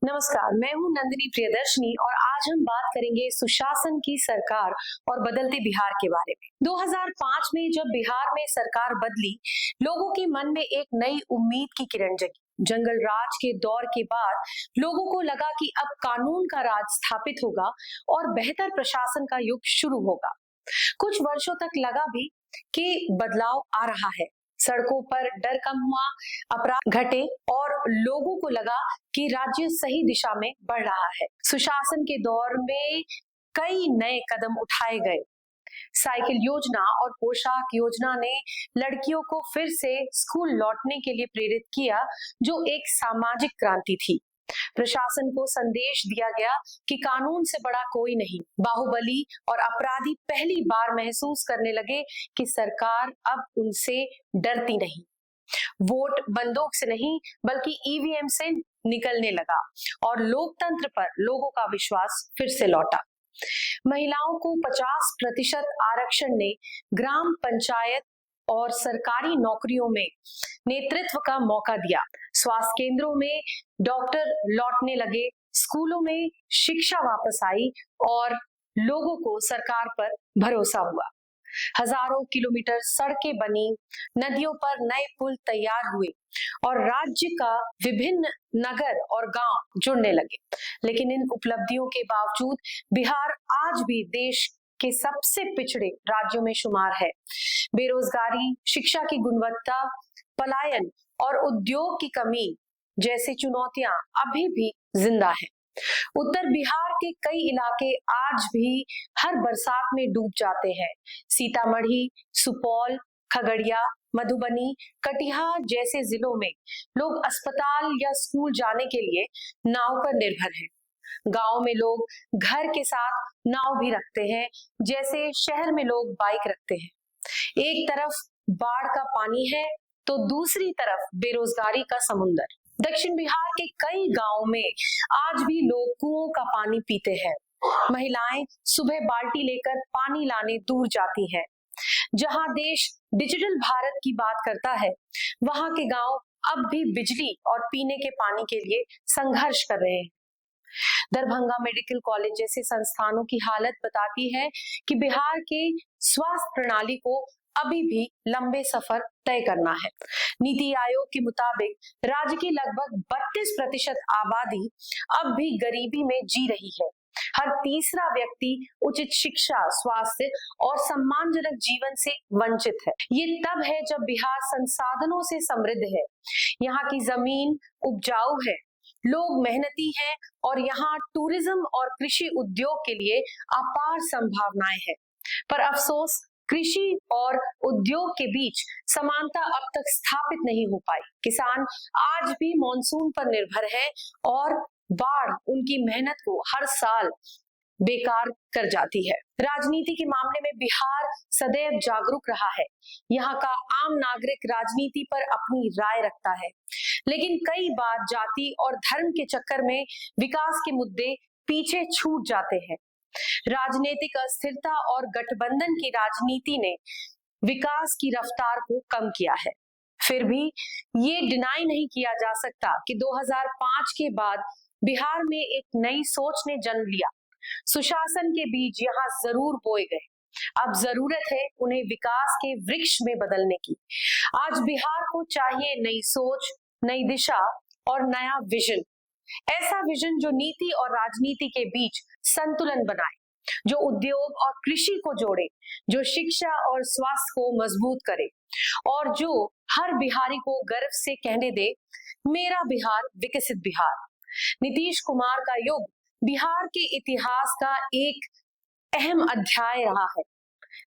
नमस्कार, मैं हूं नंदिनी प्रियदर्शनी और आज हम बात करेंगे सुशासन की सरकार और बदलते बिहार के बारे में। 2005 में जब बिहार में सरकार बदली, लोगों के मन में एक नई उम्मीद की किरण जगी। जंगल राज के दौर के बाद लोगों को लगा कि अब कानून का राज स्थापित होगा और बेहतर प्रशासन का युग शुरू होगा। कुछ वर्षों तक लगा भी कि बदलाव आ रहा है। सड़कों पर डर कम हुआ, अपराध घटे और लोगों को लगा कि राज्य सही दिशा में बढ़ रहा है। सुशासन के दौर में कई नए कदम उठाए गए। साइकिल योजना और पोशाक योजना ने लड़कियों को फिर से स्कूल लौटने के लिए प्रेरित किया, जो एक सामाजिक क्रांति थी। प्रशासन को संदेश दिया गया कि कानून से बड़ा कोई नहीं। बाहुबली और अपराधी पहली बार महसूस करने लगे कि सरकार अब उनसे डरती नहीं। वोट बंदूक से नहीं बल्कि ईवीएम से निकलने लगा और लोकतंत्र पर लोगों का विश्वास फिर से लौटा। महिलाओं को 50% आरक्षण ने ग्राम पंचायत और सरकारी नौकरियों में नेतृत्व का मौका दिया। स्वास्थ्य केंद्रों में डॉक्टर लौटने लगे, स्कूलों में शिक्षा वापस आई और लोगों को सरकार पर भरोसा हुआ। हजारों किलोमीटर सड़कें बनी, नदियों पर नए पुल तैयार हुए और राज्य का विभिन्न नगर और गांव जुड़ने लगे। लेकिन इन उपलब्धियों के बावजूद बिहार आज भी देश के सबसे पिछड़े राज्यों में शुमार है। बेरोजगारी, शिक्षा की गुणवत्ता, पलायन और उद्योग की कमी जैसी चुनौतियां अभी भी जिंदा हैं। उत्तर बिहार के कई इलाके आज भी हर बरसात में डूब जाते हैं। सीतामढ़ी, सुपौल, खगड़िया, मधुबनी, कटिहार जैसे जिलों में लोग अस्पताल या स्कूल जाने के लिए नाव पर निर्भर हैं। गांव में लोग घर के साथ नाव भी रखते हैं, जैसे शहर में लोग बाइक रखते हैं। एक तरफ बाढ़ का पानी है तो दूसरी तरफ बेरोजगारी का समुंदर। दक्षिण बिहार के कई गांवों में आज भी लोग कुओं का पानी पीते हैं। महिलाएं सुबह बाल्टी लेकर पानी लाने दूर जाती हैं। जहां देश डिजिटल भारत की बात करता है, वहां के गांव अब भी बिजली और पीने के पानी के लिए संघर्ष कर रहे हैं। दरभंगा मेडिकल कॉलेज जैसे संस्थानों की हालत बताती है कि बिहार के स्वास्थ्य प्रणाली को अभी भी लंबे सफर तय करना है। नीति आयोग के मुताबिक राज्य की लगभग 32% आबादी अब भी गरीबी में जी रही है। हर तीसरा व्यक्ति उचित शिक्षा, स्वास्थ्य और सम्मानजनक जीवन से वंचित है। ये तब है जब बिहार संसाधनों से समृद्ध है। यहाँ की जमीन उपजाऊ है, लोग मेहनती हैं और यहाँ टूरिज्म और कृषि उद्योग के लिए अपार संभावनाएं हैं। पर अफसोस, कृषि और उद्योग के बीच समानता अब तक स्थापित नहीं हो पाई। किसान आज भी मॉनसून पर निर्भर है और बाढ़ उनकी मेहनत को हर साल बेकार कर जाती है। राजनीति के मामले में बिहार सदैव जागरूक रहा है। यहाँ का आम नागरिक राजनीति पर अपनी राय रखता है, लेकिन कई बार जाति और धर्म के चक्कर में विकास के मुद्दे पीछे छूट जाते हैं। राजनीतिक अस्थिरता और गठबंधन की राजनीति ने विकास की रफ्तार को कम किया है। फिर भी ये डिनाई नहीं किया जा सकता कि 2005 के बाद बिहार में एक नई सोच ने जन्म लिया। सुशासन के बीज यहाँ जरूर बोए गए। अब जरूरत है उन्हें विकास के वृक्ष में बदलने की। आज बिहार को चाहिए नई सोच, नई दिशा और नया विजन। ऐसा विजन जो नीति और राजनीति के बीच संतुलन बनाए, जो उद्योग और कृषि को जोड़े, जो शिक्षा और स्वास्थ्य को मजबूत करे और जो हर बिहारी को गर्व से कहने दे, मेरा बिहार विकसित बिहार। नीतीश कुमार का युग बिहार के इतिहास का एक अहम अध्याय रहा है,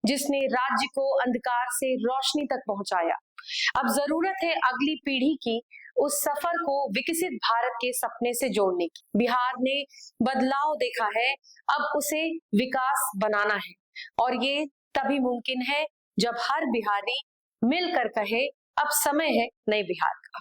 जिसने राज्य को अंधकार से रोशनी तक पहुंचाया। अब जरूरत है अगली पीढ़ी की उस सफर को विकसित भारत के सपने से जोड़ने की। बिहार ने बदलाव देखा है, अब उसे विकास बनाना है और ये तभी मुमकिन है जब हर बिहारी मिलकर कहे, अब समय है नए बिहार का।